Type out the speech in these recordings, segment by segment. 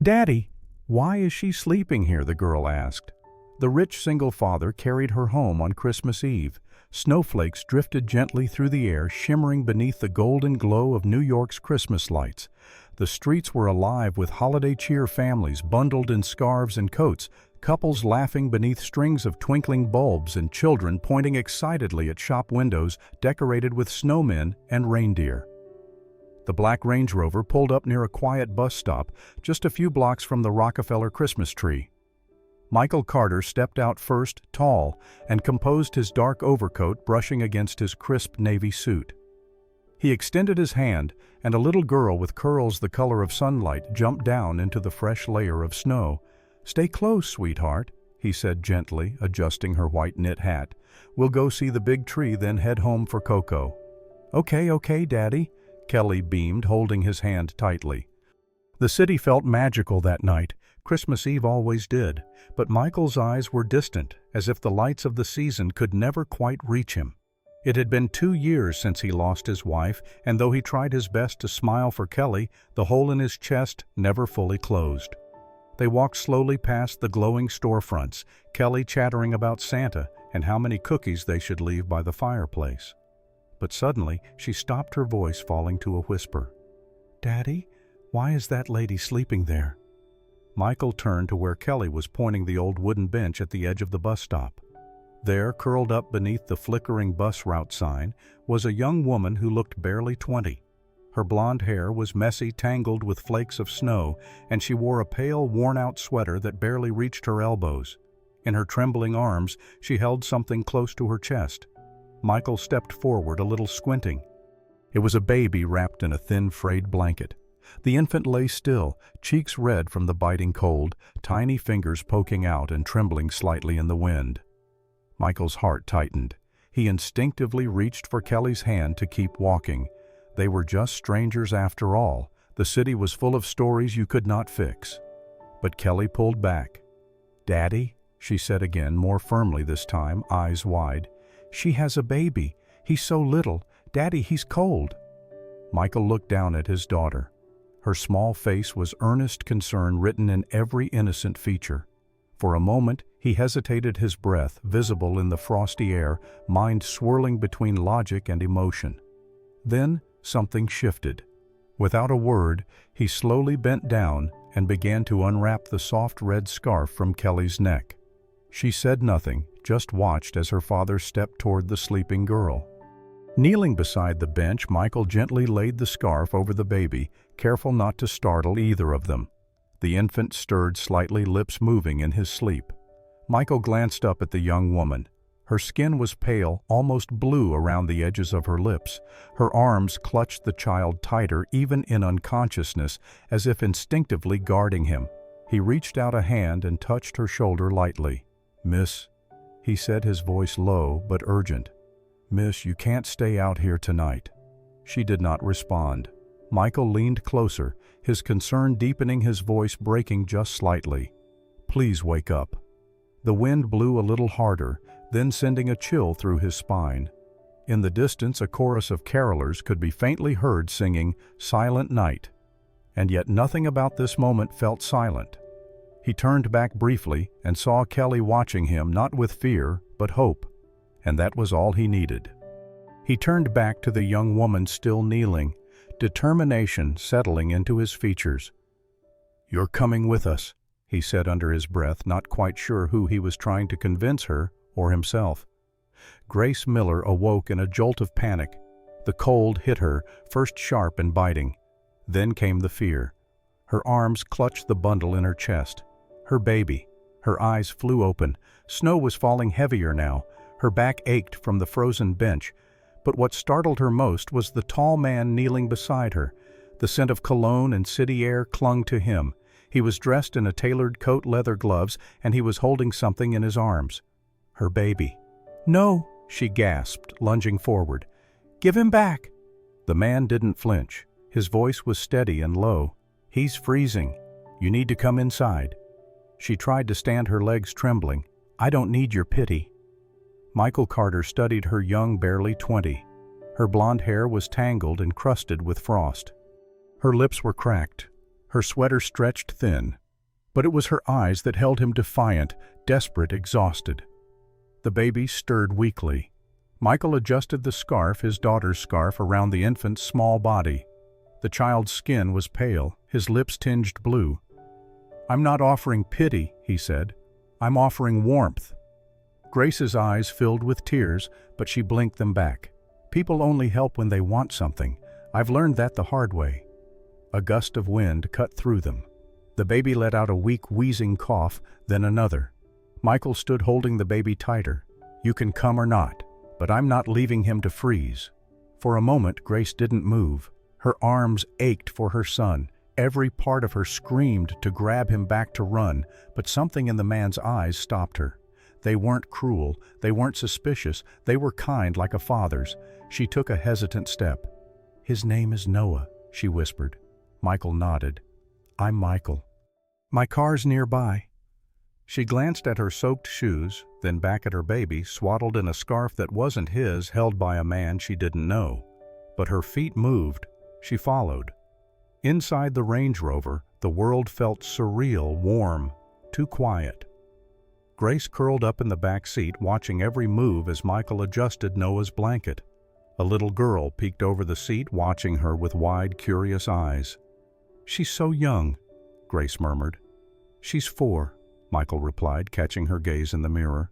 "Daddy, why is she sleeping here?" the girl asked. The rich single father carried her home on Christmas Eve. Snowflakes drifted gently through the air, shimmering beneath the golden glow of New York's Christmas lights. The streets were alive with holiday cheer, families bundled in scarves and coats, couples laughing beneath strings of twinkling bulbs, and children pointing excitedly at shop windows decorated with snowmen and reindeer. The black Range Rover pulled up near a quiet bus stop just a few blocks from the Rockefeller Christmas tree. Michael Carter stepped out first, tall, and composed his dark overcoat brushing against his crisp navy suit. He extended his hand, and a little girl with curls the color of sunlight jumped down into the fresh layer of snow. "Stay close, sweetheart," he said gently, adjusting her white knit hat. "We'll go see the big tree, then head home for Cocoa." Okay, Daddy," Kelly beamed, holding his hand tightly. The city felt magical that night. Christmas Eve always did, but Michael's eyes were distant, as if the lights of the season could never quite reach him. It had been 2 years since he lost his wife, and though he tried his best to smile for Kelly, the hole in his chest never fully closed. They walked slowly past the glowing storefronts, Kelly chattering about Santa and how many cookies they should leave by the fireplace. But suddenly she stopped, her voice falling to a whisper. "Daddy, why is that lady sleeping there?" Michael turned to where Kelly was pointing the old wooden bench at the edge of the bus stop. There, curled up beneath the flickering bus route sign, was a young woman who looked barely 20. Her blonde hair was messy, tangled with flakes of snow, and she wore a pale, worn-out sweater that barely reached her elbows. In her trembling arms, she held something close to her chest. Michael stepped forward, a little squinting. It was a baby wrapped in a thin, frayed blanket. The infant lay still, cheeks red from the biting cold, tiny fingers poking out and trembling slightly in the wind. Michael's heart tightened. He instinctively reached for Kelly's hand to keep walking. They were just strangers after all. The city was full of stories you could not fix. But Kelly pulled back. "Daddy," she said again, more firmly this time, eyes wide. "She has a baby. He's so little. Daddy, he's cold." Michael looked down at his daughter. Her small face was earnest concern written in every innocent feature. For a moment, he hesitated, his breath visible in the frosty air, mind swirling between logic and emotion. Then something shifted. Without a word, he slowly bent down and began to unwrap the soft red scarf from Kelly's neck. She said nothing, just watched as her father stepped toward the sleeping girl. Kneeling beside the bench, Michael gently laid the scarf over the baby, careful not to startle either of them. The infant stirred slightly, lips moving in his sleep. Michael glanced up at the young woman. Her skin was pale, almost blue around the edges of her lips. Her arms clutched the child tighter, even in unconsciousness, as if instinctively guarding him. He reached out a hand and touched her shoulder lightly. "Miss," he said, his voice low but urgent. "Miss, you can't stay out here tonight." She did not respond. Michael leaned closer, his concern deepening, his voice breaking just slightly. "Please wake up." The wind blew a little harder, then sending a chill through his spine. In the distance, a chorus of carolers could be faintly heard singing "Silent Night." And yet nothing about this moment felt silent. He turned back briefly and saw Kelly watching him, not with fear, but hope. And that was all he needed. He turned back to the young woman still kneeling, determination settling into his features. "You're coming with us," he said under his breath, not quite sure who he was trying to convince, her or himself. Grace Miller awoke in a jolt of panic. The cold hit her, first sharp and biting. Then came the fear. Her arms clutched the bundle in her chest. Her baby. Her eyes flew open. Snow was falling heavier now. Her back ached from the frozen bench. But what startled her most was the tall man kneeling beside her. The scent of cologne and city air clung to him. He was dressed in a tailored coat, leather gloves, and he was holding something in his arms. Her baby. "No," she gasped, lunging forward. "Give him back." The man didn't flinch. His voice was steady and low. "He's freezing. You need to come inside." She tried to stand, her legs trembling. "I don't need your pity." Michael Carter studied her, young, barely 20. Her blonde hair was tangled and crusted with frost. Her lips were cracked. Her sweater stretched thin, but it was her eyes that held him defiant, desperate, exhausted. The baby stirred weakly. Michael adjusted the scarf, his daughter's scarf, around the infant's small body. The child's skin was pale, his lips tinged blue. "I'm not offering pity," he said. "I'm offering warmth." Grace's eyes filled with tears, but she blinked them back. People only help when they want something. I've learned that the hard way. A gust of wind cut through them. The baby let out a weak, wheezing cough, then another. Michael stood holding the baby tighter. "You can come or not, but I'm not leaving him to freeze." For a moment, Grace didn't move. Her arms ached for her son. Every part of her screamed to grab him back to run, but something in the man's eyes stopped her. They weren't cruel, they weren't suspicious, they were kind like a father's. She took a hesitant step. "His name is Noah," she whispered. Michael nodded. "I'm Michael. My car's nearby." She glanced at her soaked shoes, then back at her baby, swaddled in a scarf that wasn't his, held by a man she didn't know. But her feet moved. She followed. Inside the Range Rover, the world felt surreal, warm, too quiet. Grace curled up in the back seat, watching every move as Michael adjusted Noah's blanket. A little girl peeked over the seat, watching her with wide, curious eyes. "She's so young," Grace murmured. "She's 4, Michael replied, catching her gaze in the mirror.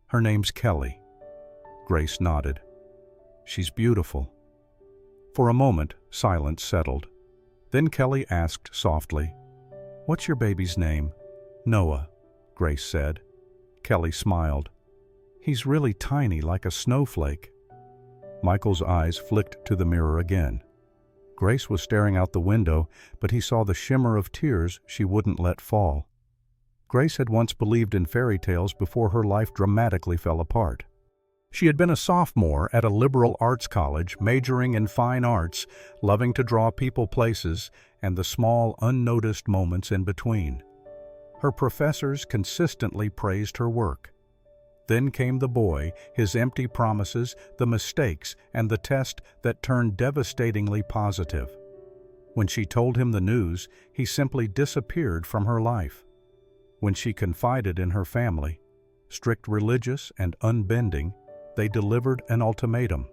"Her name's Kelly." Grace nodded. "She's beautiful." For a moment, silence settled. Then Kelly asked softly, "What's your baby's name?" "Noah," Grace said. Kelly smiled. "He's really tiny, like a snowflake." Michael's eyes flicked to the mirror again. Grace was staring out the window, but he saw the shimmer of tears she wouldn't let fall. Grace had once believed in fairy tales before her life dramatically fell apart. She had been a sophomore at a liberal arts college, majoring in fine arts, loving to draw people, places, and the small, unnoticed moments in between. Her professors consistently praised her work. Then came the boy, his empty promises, the mistakes, and the test that turned devastatingly positive. When she told him the news, he simply disappeared from her life. When she confided in her family, strict religious and unbending, they delivered an ultimatum.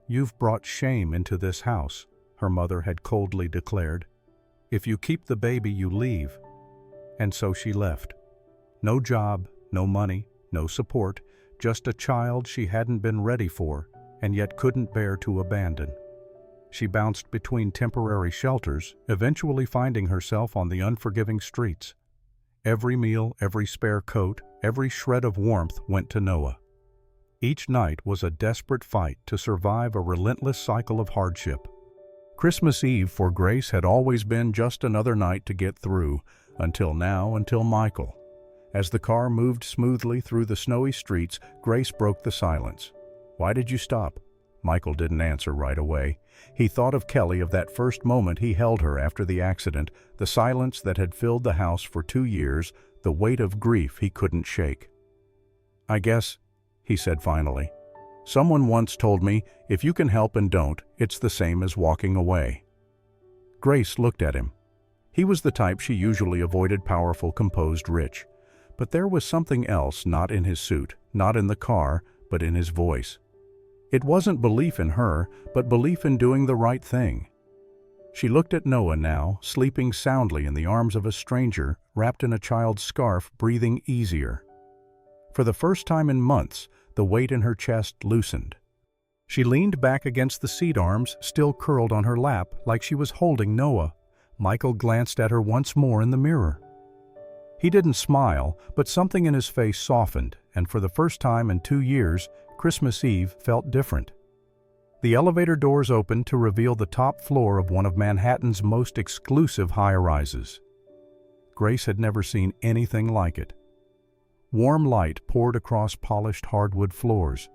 "You've brought shame into this house," her mother had coldly declared. "If you keep the baby, you leave." And so she left. No job, no money, no support, just a child she hadn't been ready for and yet couldn't bear to abandon. She bounced between temporary shelters, eventually finding herself on the unforgiving streets. Every meal, every spare coat, every shred of warmth went to Noah. Each night was a desperate fight to survive a relentless cycle of hardship. Christmas Eve for Grace had always been just another night to get through, until Michael. As the car moved smoothly through the snowy streets, Grace broke the silence. "Why did you stop?" Michael didn't answer right away. He thought of Kelly, of that first moment he held her after the accident, the silence that had filled the house for 2 years, the weight of grief he couldn't shake. "I guess," he said finally, "someone once told me, if you can help and don't, it's the same as walking away." Grace looked at him. He was the type she usually avoided, powerful, composed, rich. But there was something else, not in his suit, not in the car, but in his voice. It wasn't belief in her, but belief in doing the right thing. She looked at Noah now, sleeping soundly in the arms of a stranger, wrapped in a child's scarf, breathing easier. For the first time in months, the weight in her chest loosened. She leaned back against the seat, arms still curled on her lap, like she was holding Noah. Michael glanced at her once more in the mirror. He didn't smile, but something in his face softened, and for the first time in 2 years, Christmas Eve felt different. The elevator doors opened to reveal the top floor of one of Manhattan's most exclusive high-rises. Grace had never seen anything like it. Warm light poured across polished hardwood floors.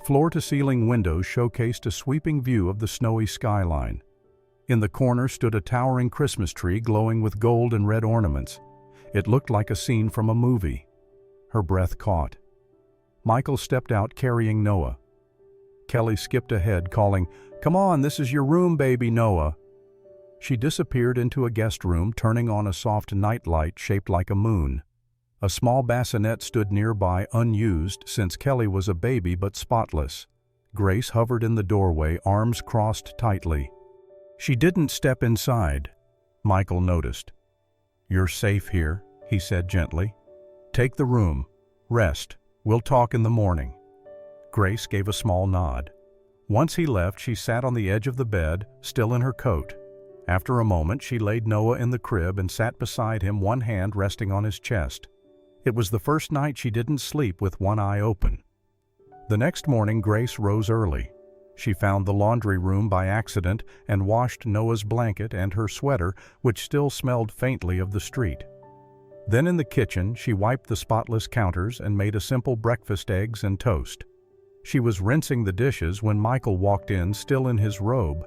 Floor-to-ceiling windows showcased a sweeping view of the snowy skyline. In the corner stood a towering Christmas tree glowing with gold and red ornaments. It looked like a scene from a movie. Her breath caught. Michael stepped out carrying Noah. Kelly skipped ahead, calling, "Come on, this is your room, baby Noah." She disappeared into a guest room, turning on a soft night light shaped like a moon. A small bassinet stood nearby, unused since Kelly was a baby but spotless. Grace hovered in the doorway, arms crossed tightly. She didn't step inside. Michael noticed. "You're safe here," he said gently. "Take the room. Rest. We'll talk in the morning." Grace gave a small nod. Once he left, she sat on the edge of the bed, still in her coat. After a moment, she laid Noah in the crib and sat beside him, one hand resting on his chest. It was the first night she didn't sleep with one eye open. The next morning, Grace rose early. She found the laundry room by accident and washed Noah's blanket and her sweater, which still smelled faintly of the street. Then in the kitchen, she wiped the spotless counters and made a simple breakfast: eggs and toast. She was rinsing the dishes when Michael walked in, still in his robe.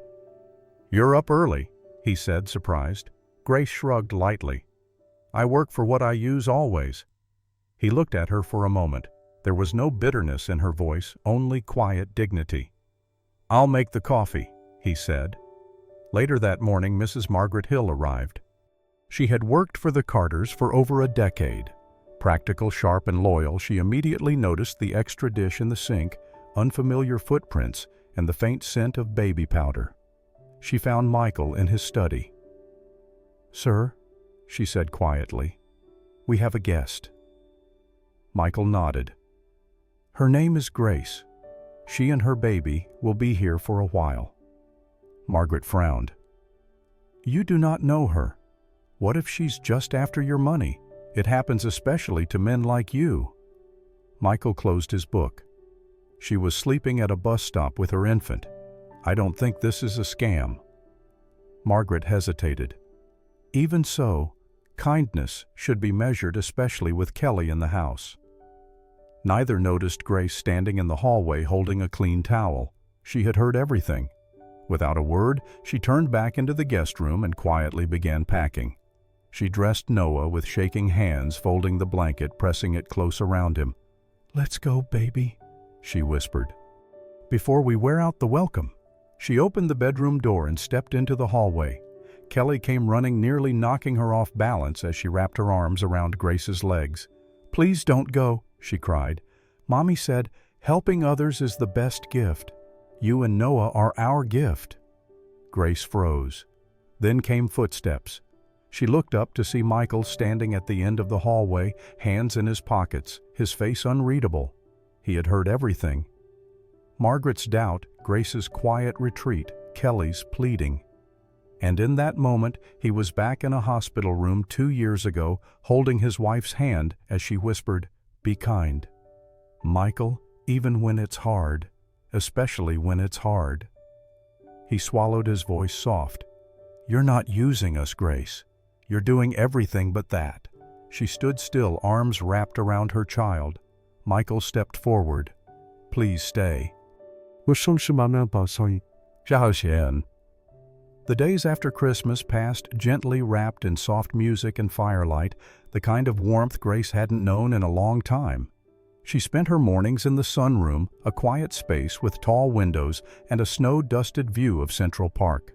"You're up early," he said, surprised. Grace shrugged lightly. "I work for what I use always." He looked at her for a moment. There was no bitterness in her voice, only quiet dignity. "I'll make the coffee," he said. Later that morning, Mrs. Margaret Hill arrived. She had worked for the Carters for over a decade. Practical, sharp, and loyal, she immediately noticed the extra dish in the sink, unfamiliar footprints, and the faint scent of baby powder. She found Michael in his study. "Sir," she said quietly, "we have a guest." Michael nodded. "Her name is Grace. She and her baby will be here for a while." Margaret frowned. "You do not know her. What if she's just after your money? It happens especially to men like you." Michael closed his book. "She was sleeping at a bus stop with her infant. I don't think this is a scam." Margaret hesitated. "Even so, kindness should be measured, especially with Kelly in the house." Neither noticed Grace standing in the hallway holding a clean towel. She had heard everything. Without a word, she turned back into the guest room and quietly began packing. She dressed Noah with shaking hands, folding the blanket, pressing it close around him. "Let's go, baby," she whispered. "Before we wear out the welcome." She opened the bedroom door and stepped into the hallway. Kelly came running, nearly knocking her off balance as she wrapped her arms around Grace's legs. "Please don't go," she cried. "Mommy said, helping others is the best gift. You and Noah are our gift." Grace froze. Then came footsteps. She looked up to see Michael standing at the end of the hallway, hands in his pockets, his face unreadable. He had heard everything. Margaret's doubt, Grace's quiet retreat, Kelly's pleading. And in that moment, he was back in a hospital room 2 years ago, holding his wife's hand as she whispered, "Be kind. Michael, even when it's hard, especially when it's hard." He swallowed, his voice soft. "You're not using us, Grace. You're doing everything but that." She stood still, arms wrapped around her child. Michael stepped forward. "Please stay." The days after Christmas passed gently, wrapped in soft music and firelight, the kind of warmth Grace hadn't known in a long time. She spent her mornings in the sunroom, a quiet space with tall windows and a snow-dusted view of Central Park.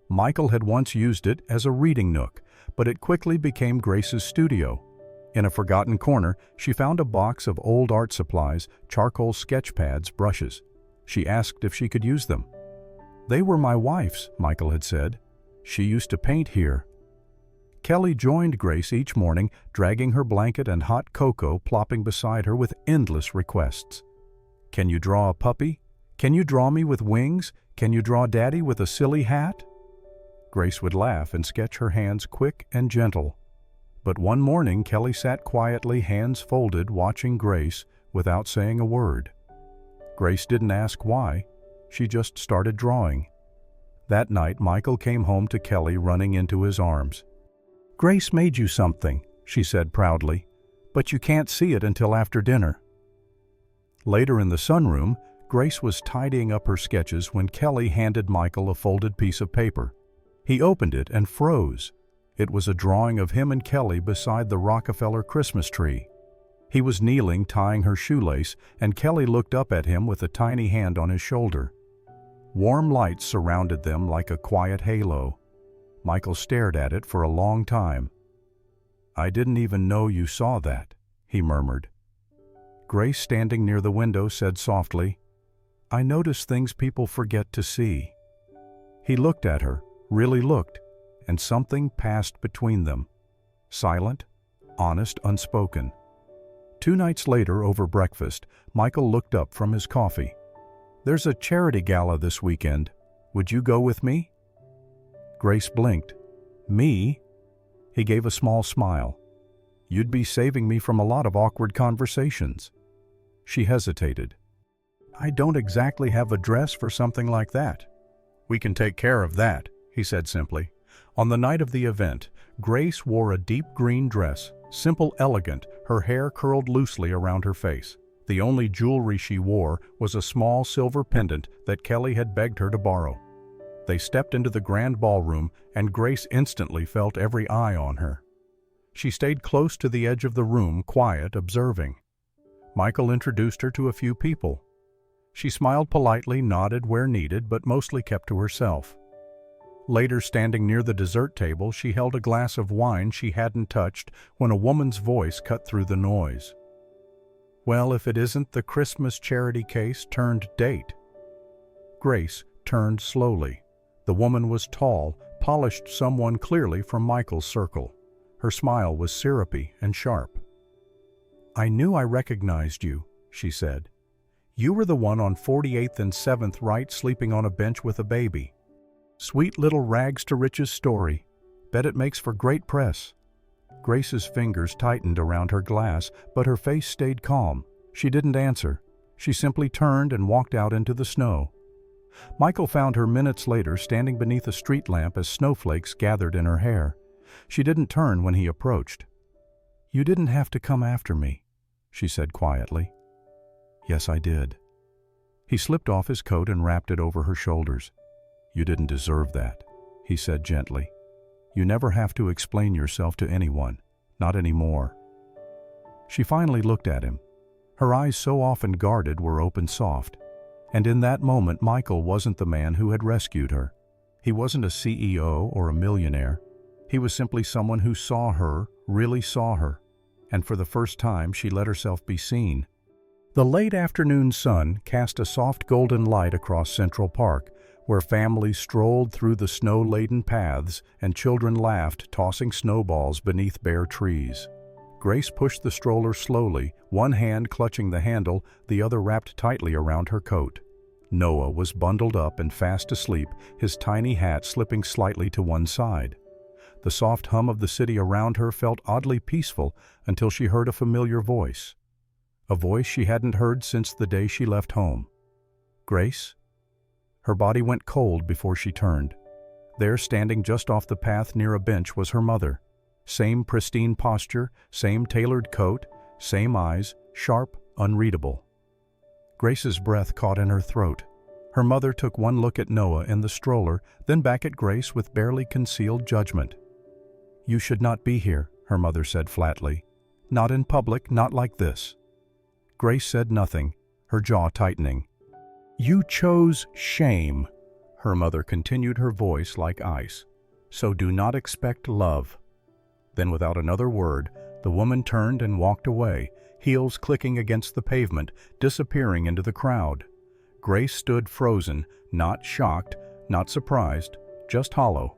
Michael had once used it as a reading nook, but it quickly became Grace's studio. In a forgotten corner, she found a box of old art supplies, charcoal sketch pads, brushes. She asked if she could use them. "They were my wife's," Michael had said. "She used to paint here." Kelly joined Grace each morning, dragging her blanket and hot cocoa, plopping beside her with endless requests. "Can you draw a puppy? Can you draw me with wings? Can you draw Daddy with a silly hat?" Grace would laugh and sketch, her hands quick and gentle. But one morning, Kelly sat quietly, hands folded, watching Grace without saying a word. Grace didn't ask why. She just started drawing. That night, Michael came home to Kelly, running into his arms. "Grace made you something," she said proudly, "but you can't see it until after dinner." Later in the sunroom, Grace was tidying up her sketches when Kelly handed Michael a folded piece of paper. He opened it and froze. It was a drawing of him and Kelly beside the Rockefeller Christmas tree. He was kneeling, tying her shoelace, and Kelly looked up at him with a tiny hand on his shoulder. Warm lights surrounded them like a quiet halo. Michael stared at it for a long time. "I didn't even know you saw that," he murmured. Grace, standing near the window, said softly, "I notice things people forget to see." He looked at her, really looked, and something passed between them. Silent, honest, unspoken. 2 nights later, over breakfast, Michael looked up from his coffee. "There's a charity gala this weekend. Would you go with me?" Grace blinked. "Me?" He gave a small smile. "You'd be saving me from a lot of awkward conversations." She hesitated. "I don't exactly have a dress for something like that." "We can take care of that," he said simply. On the night of the event, Grace wore a deep green dress, simple, elegant, her hair curled loosely around her face. The only jewelry she wore was a small silver pendant that Kelly had begged her to borrow. They stepped into the grand ballroom, and Grace instantly felt every eye on her. She stayed close to the edge of the room, quiet, observing. Michael introduced her to a few people. She smiled politely, nodded where needed, but mostly kept to herself. Later, standing near the dessert table, she held a glass of wine she hadn't touched when a woman's voice cut through the noise. "Well, if it isn't the Christmas charity case turned date." Grace turned slowly. The woman was tall, polished, someone clearly from Michael's circle. Her smile was syrupy and sharp. "I knew I recognized you," she said. "You were the one on 48th and 7th right, sleeping on a bench with a baby. Sweet little rags to riches story. Bet it makes for great press." Grace's fingers tightened around her glass, but her face stayed calm. She didn't answer. She simply turned and walked out into the snow. Michael found her minutes later standing beneath a street lamp as snowflakes gathered in her hair. She didn't turn when he approached. "You didn't have to come after me," she said quietly. "Yes, I did." He slipped off his coat and wrapped it over her shoulders. "You didn't deserve that," he said gently. "You never have to explain yourself to anyone, not anymore." She finally looked at him. Her eyes, so often guarded, were open soft. And in that moment, Michael wasn't the man who had rescued her. He wasn't a CEO or a millionaire. He was simply someone who saw her, really saw her. And for the first time, she let herself be seen. The late afternoon sun cast a soft golden light across Central Park, where families strolled through the snow-laden paths and children laughed, tossing snowballs beneath bare trees. Grace pushed the stroller slowly, one hand clutching the handle, the other wrapped tightly around her coat. Noah was bundled up and fast asleep, his tiny hat slipping slightly to one side. The soft hum of the city around her felt oddly peaceful until she heard a familiar voice. A voice she hadn't heard since the day she left home. "Grace?" Her body went cold before she turned. There, standing just off the path near a bench, was her mother. Same pristine posture, same tailored coat, same eyes, sharp, unreadable. Grace's breath caught in her throat. Her mother took one look at Noah in the stroller, then back at Grace with barely concealed judgment. "You should not be here," her mother said flatly. "Not in public, not like this." Grace said nothing, her jaw tightening. "You chose shame," her mother continued, her voice like ice. "So do not expect love." Then, without another word, the woman turned and walked away, heels clicking against the pavement, disappearing into the crowd. Grace stood frozen, not shocked, not surprised, just hollow.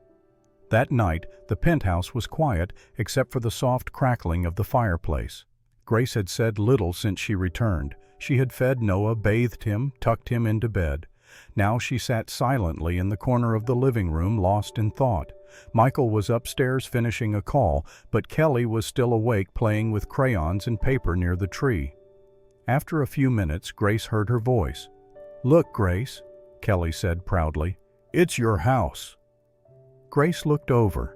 That night, the penthouse was quiet except for the soft crackling of the fireplace. Grace had said little since she returned. She had fed Noah, bathed him, tucked him into bed. Now she sat silently in the corner of the living room, lost in thought. Michael was upstairs finishing a call, but Kelly was still awake playing with crayons and paper near the tree. After a few minutes, Grace heard her voice. "Look, Grace," Kelly said proudly. "It's your house." Grace looked over.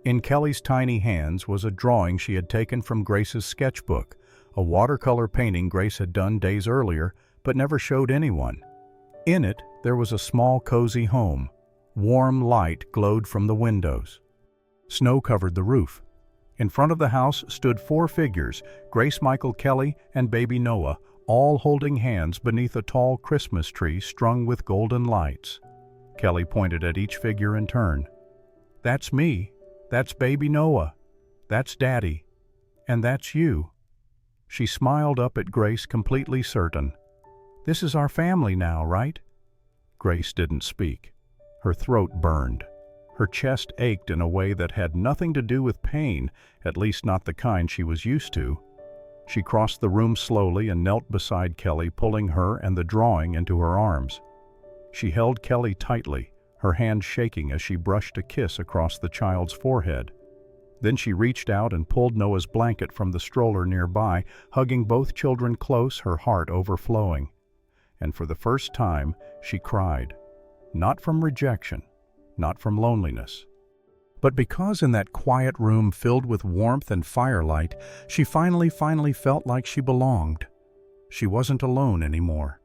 In Kelly's tiny hands was a drawing she had taken from Grace's sketchbook, a watercolor painting Grace had done days earlier, but never showed anyone. In it, there was a small, cozy home. Warm light glowed from the windows. Snow covered the roof. In front of the house stood 4 figures, Grace, Michael, Kelly, and baby Noah, all holding hands beneath a tall Christmas tree strung with golden lights. Kelly pointed at each figure in turn. That's me. That's baby Noah. That's Daddy. And that's you." She smiled up at Grace, completely certain. "This is our family now, right?" Grace didn't speak. Her throat burned. Her chest ached in a way that had nothing to do with pain, at least not the kind she was used to. She crossed the room slowly and knelt beside Kelly, pulling her and the drawing into her arms. She held Kelly tightly, her hand shaking as she brushed a kiss across the child's forehead. Then she reached out and pulled Noah's blanket from the stroller nearby, hugging both children close, her heart overflowing. And for the first time, she cried. Not from rejection, not from loneliness, but because in that quiet room filled with warmth and firelight, she finally felt like she belonged. She wasn't alone anymore.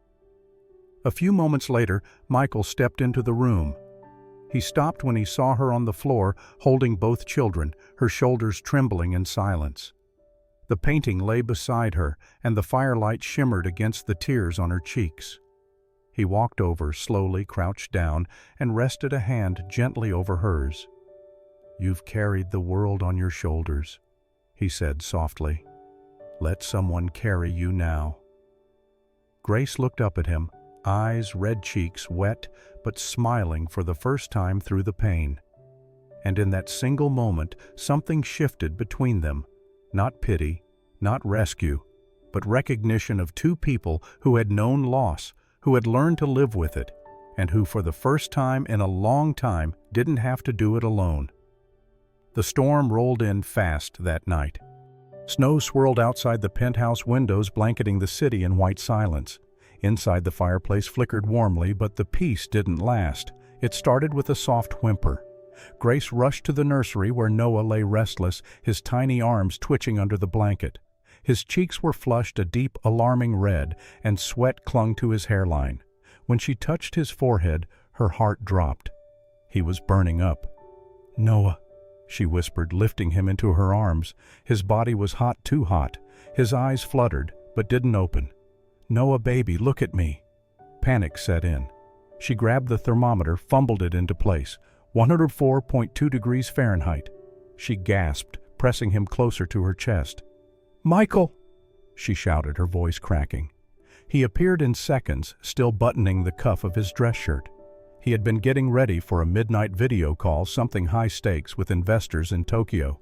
A few moments later, Michael stepped into the room. He stopped when he saw her on the floor, holding both children, her shoulders trembling in silence. The painting lay beside her, and the firelight shimmered against the tears on her cheeks. He walked over, slowly crouched down, and rested a hand gently over hers. "You've carried the world on your shoulders," he said softly. "Let someone carry you now." Grace looked up at him, eyes, red cheeks, wet, but smiling for the first time through the pain. And in that single moment, something shifted between them. Not pity, not rescue, but recognition of two people who had known loss, who had learned to live with it, and who for the first time in a long time didn't have to do it alone. The storm rolled in fast that night. Snow swirled outside the penthouse windows, blanketing the city in white silence. Inside, the fireplace flickered warmly, but the peace didn't last. It started with a soft whimper. Grace rushed to the nursery where Noah lay restless, his tiny arms twitching under the blanket. His cheeks were flushed a deep, alarming red, and sweat clung to his hairline. When she touched his forehead, her heart dropped. He was burning up. "Noah," she whispered, lifting him into her arms. His body was hot, too hot. His eyes fluttered, but didn't open. "Noah, baby, look at me." Panic set in. She grabbed the thermometer, fumbled it into place. 104.2 degrees Fahrenheit. She gasped, pressing him closer to her chest. "Michael!" she shouted, her voice cracking. He appeared in seconds, still buttoning the cuff of his dress shirt. He had been getting ready for a midnight video call, something high stakes with investors in Tokyo.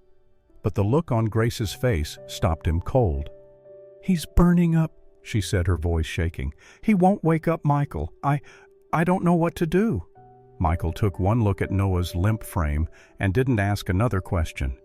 But the look on Grace's face stopped him cold. "He's burning up," she said, her voice shaking. "He won't wake up Michael. I don't know what to do." Michael took one look at Noah's limp frame and didn't ask another question.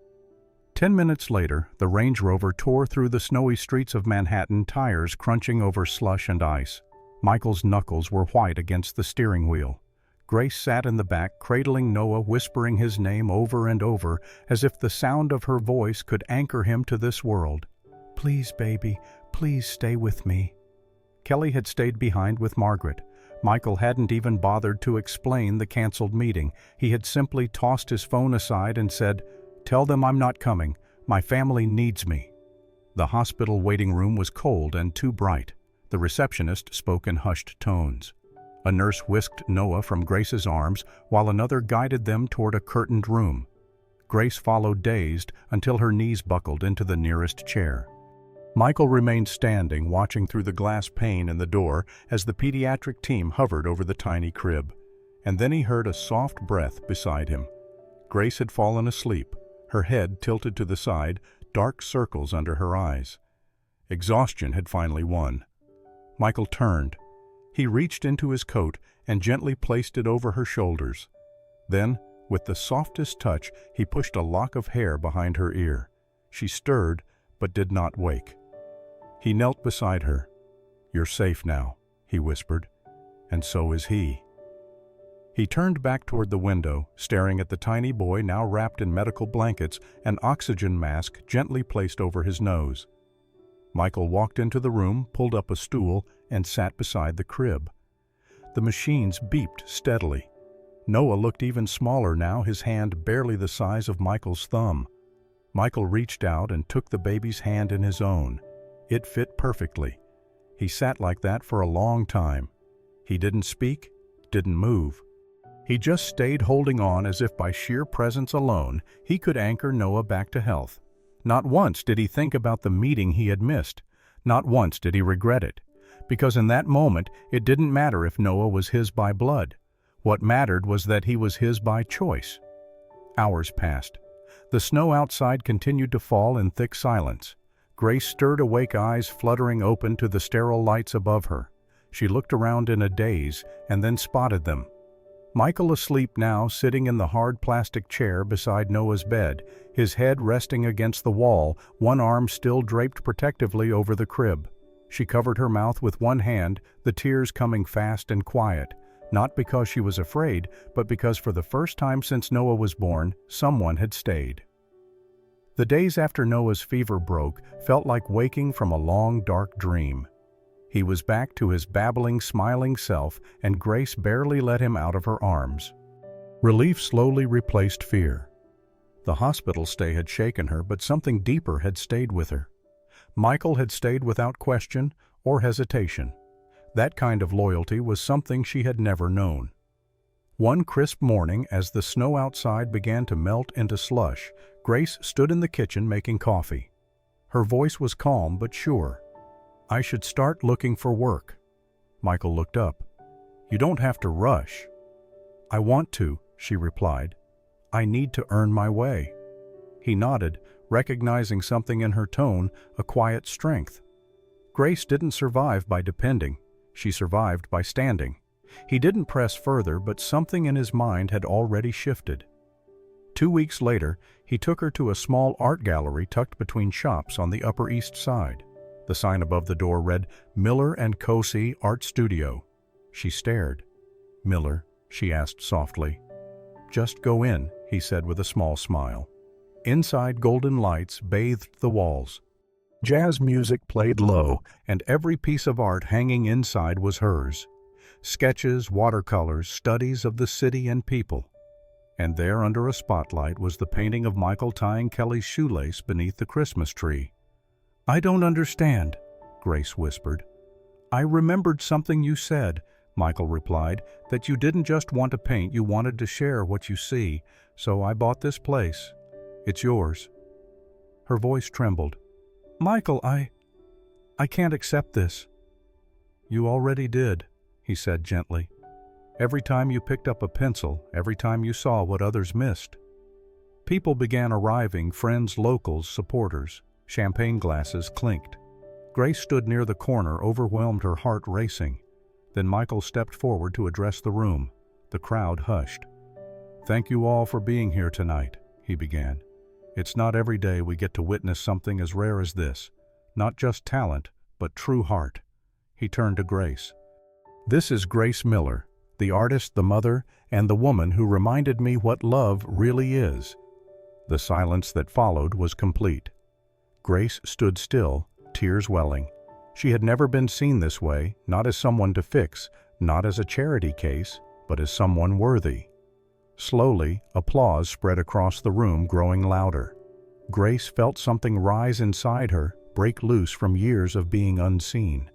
10 minutes later, the Range Rover tore through the snowy streets of Manhattan, tires crunching over slush and ice. Michael's knuckles were white against the steering wheel. Grace sat in the back, cradling Noah, whispering his name over and over, as if the sound of her voice could anchor him to this world. "Please, baby, please stay with me." Kelly had stayed behind with Margaret. Michael hadn't even bothered to explain the canceled meeting. He had simply tossed his phone aside and said, "Tell them I'm not coming. My family needs me." The hospital waiting room was cold and too bright. The receptionist spoke in hushed tones. A nurse whisked Noah from Grace's arms, while another guided them toward a curtained room. Grace followed, dazed, until her knees buckled into the nearest chair. Michael remained standing, watching through the glass pane in the door as the pediatric team hovered over the tiny crib. And then he heard a soft breath beside him. Grace had fallen asleep, her head tilted to the side, dark circles under her eyes. Exhaustion had finally won. Michael turned. He reached into his coat and gently placed it over her shoulders. Then, with the softest touch, he pushed a lock of hair behind her ear. She stirred, but did not wake. He knelt beside her. "You're safe now," he whispered, "and so is he." He turned back toward the window, staring at the tiny boy now wrapped in medical blankets, an oxygen mask gently placed over his nose. Michael walked into the room, pulled up a stool, and sat beside the crib. The machines beeped steadily. Noah looked even smaller now, his hand barely the size of Michael's thumb. Michael reached out and took the baby's hand in his own. It fit perfectly. He sat like that for a long time. He didn't speak, didn't move. He just stayed holding on as if by sheer presence alone he could anchor Noah back to health. Not once did he think about the meeting he had missed. Not once did he regret it. Because in that moment it didn't matter if Noah was his by blood. What mattered was that he was his by choice. Hours passed. The snow outside continued to fall in thick silence. Grace stirred awake eyes fluttering open to the sterile lights above her. She looked around in a daze and then spotted them. Michael asleep now, sitting in the hard plastic chair beside Noah's bed, his head resting against the wall, one arm still draped protectively over the crib. She covered her mouth with one hand, the tears coming fast and quiet, not because she was afraid, but because for the first time since Noah was born, someone had stayed. The days after Noah's fever broke felt like waking from a long, dark dream. He was back to his babbling, smiling self, and Grace barely let him out of her arms. Relief slowly replaced fear. The hospital stay had shaken her, but something deeper had stayed with her. Michael had stayed without question or hesitation. That kind of loyalty was something she had never known. One crisp morning, as the snow outside began to melt into slush, Grace stood in the kitchen making coffee. Her voice was calm but sure. "I should start looking for work." Michael looked up. "You don't have to rush." "I want to," she replied. "I need to earn my way." He nodded, recognizing something in her tone, a quiet strength. Grace didn't survive by depending. She survived by standing. He didn't press further, but something in his mind had already shifted. 2 weeks later, he took her to a small art gallery tucked between shops on the Upper East Side. The sign above the door read, "Miller & Cosi Art Studio." She stared. "Miller?" she asked softly. "Just go in," he said with a small smile. Inside, golden lights bathed the walls. Jazz music played low, and every piece of art hanging inside was hers. Sketches, watercolors, studies of the city and people. And there, under a spotlight, was the painting of Michael tying Kelly's shoelace beneath the Christmas tree. "I don't understand," Grace whispered. "I remembered something you said," Michael replied, "that you didn't just want to paint, you wanted to share what you see, so I bought this place. It's yours." Her voice trembled. "Michael, I can't accept this." "You already did," he said gently. "Every time you picked up a pencil, every time you saw what others missed." People began arriving, friends, locals, supporters. Champagne glasses clinked. Grace stood near the corner, overwhelmed, her heart racing. Then Michael stepped forward to address the room. The crowd hushed. "Thank you all for being here tonight," he began. "It's not every day we get to witness something as rare as this. Not just talent, but true heart." He turned to Grace. "This is Grace Miller, the artist, the mother, and the woman who reminded me what love really is." The silence that followed was complete. Grace stood still, tears welling. She had never been seen this way, not as someone to fix, not as a charity case, but as someone worthy. Slowly, applause spread across the room, growing louder. Grace felt something rise inside her, break loose from years of being unseen.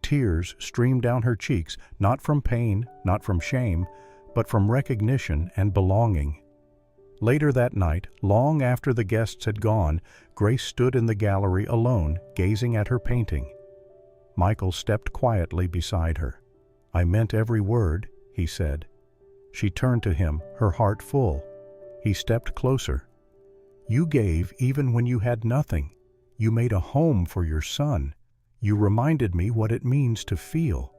Tears streamed down her cheeks, not from pain, not from shame, but from recognition and belonging. Later that night, long after the guests had gone, Grace stood in the gallery alone, gazing at her painting. Michael stepped quietly beside her. "I meant every word," he said. She turned to him, her heart full. He stepped closer. "You gave even when you had nothing. You made a home for your son. You reminded me what it means to feel.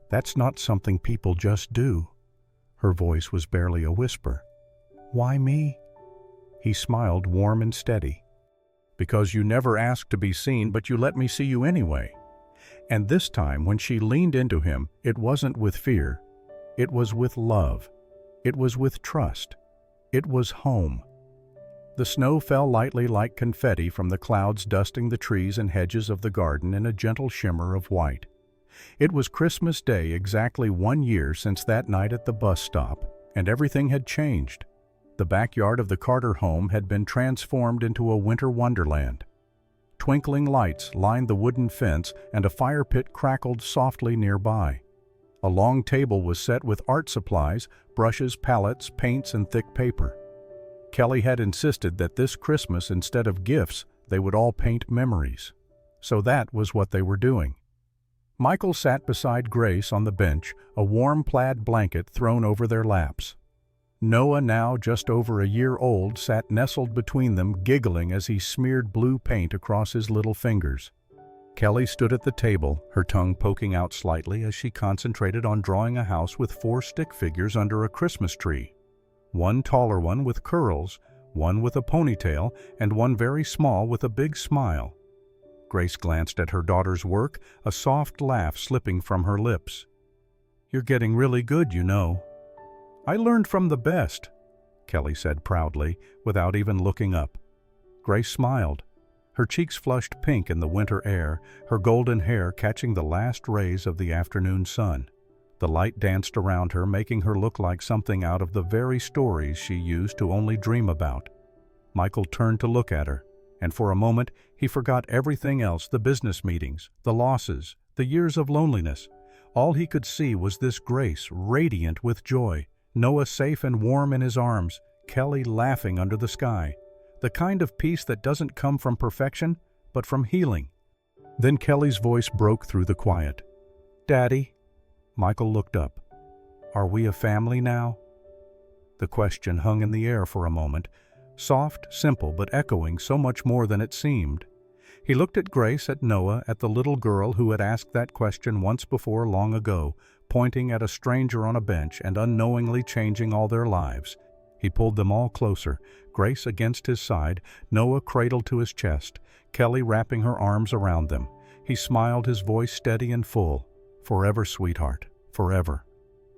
That's not something people just do." Her voice was barely a whisper. "Why me?" He smiled, warm and steady. "Because you never asked to be seen, but you let me see you anyway." And this time, when she leaned into him, it wasn't with fear. It was with love. It was with trust. It was home. The snow fell lightly like confetti from the clouds, dusting the trees and hedges of the garden in a gentle shimmer of white. It was Christmas Day, exactly 1 year since that night at the bus stop, and everything had changed. The backyard of the Carter home had been transformed into a winter wonderland. Twinkling lights lined the wooden fence, and a fire pit crackled softly nearby. A long table was set with art supplies, brushes, palettes, paints, and thick paper. Kelly had insisted that this Christmas, instead of gifts, they would all paint memories. So that was what they were doing. Michael sat beside Grace on the bench, a warm plaid blanket thrown over their laps. Noah, now just over a year old, sat nestled between them, giggling as he smeared blue paint across his little fingers. Kelly stood at the table, her tongue poking out slightly as she concentrated on drawing a house with 4 stick figures under a Christmas tree. One taller one with curls, one with a ponytail, and one very small with a big smile. Grace glanced at her daughter's work, a soft laugh slipping from her lips. "You're getting really good, you know." "I learned from the best," Kelly said proudly, without even looking up. Grace smiled. Her cheeks flushed pink in the winter air, her golden hair catching the last rays of the afternoon sun. The light danced around her, making her look like something out of the very stories she used to only dream about. Michael turned to look at her, and for a moment he forgot everything else, the business meetings, the losses, the years of loneliness. All he could see was this Grace, radiant with joy, Noah safe and warm in his arms, Kelly laughing under the sky. The kind of peace that doesn't come from perfection, but from healing. Then Kelly's voice broke through the quiet. "Daddy?" Michael looked up. "Are we a family now?" The question hung in the air for a moment, soft, simple, but echoing so much more than it seemed. He looked at Grace, at Noah, at the little girl who had asked that question once before long ago, pointing at a stranger on a bench and unknowingly changing all their lives. He pulled them all closer, Grace against his side, Noah cradled to his chest, Kelly wrapping her arms around them. He smiled, his voice steady and full. "Forever, sweetheart, forever."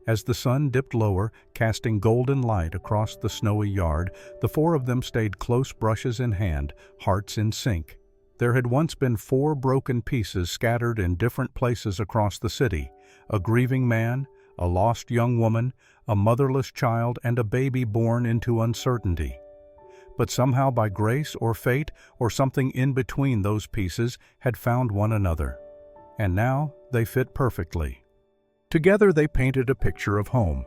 As the sun dipped lower, casting golden light across the snowy yard, the 4 of them stayed close, brushes in hand, hearts in sync. There had once been 4 broken pieces scattered in different places across the city: a grieving man, a lost young woman, a motherless child, and a baby born into uncertainty. But somehow, by grace or fate or something in between, those pieces had found one another. And now they fit perfectly. Together they painted a picture of home.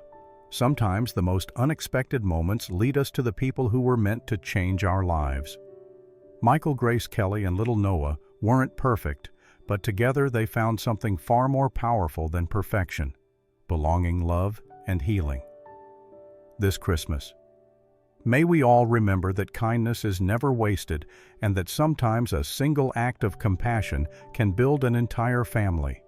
Sometimes the most unexpected moments lead us to the people who were meant to change our lives. Michael, Grace, Kelly, and little Noah weren't perfect, but together they found something far more powerful than perfection: belonging, love, and healing. This Christmas, may we all remember that kindness is never wasted and that sometimes a single act of compassion can build an entire family.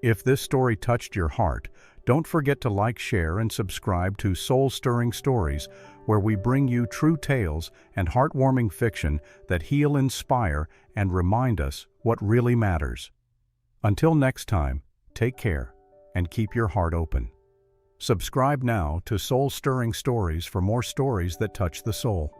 If this story touched your heart, don't forget to like, share, and subscribe to Soul-Stirring Stories, where we bring you true tales and heartwarming fiction that heal, inspire, and remind us what really matters. Until next time, take care and keep your heart open. Subscribe now to Soul-Stirring Stories for more stories that touch the soul.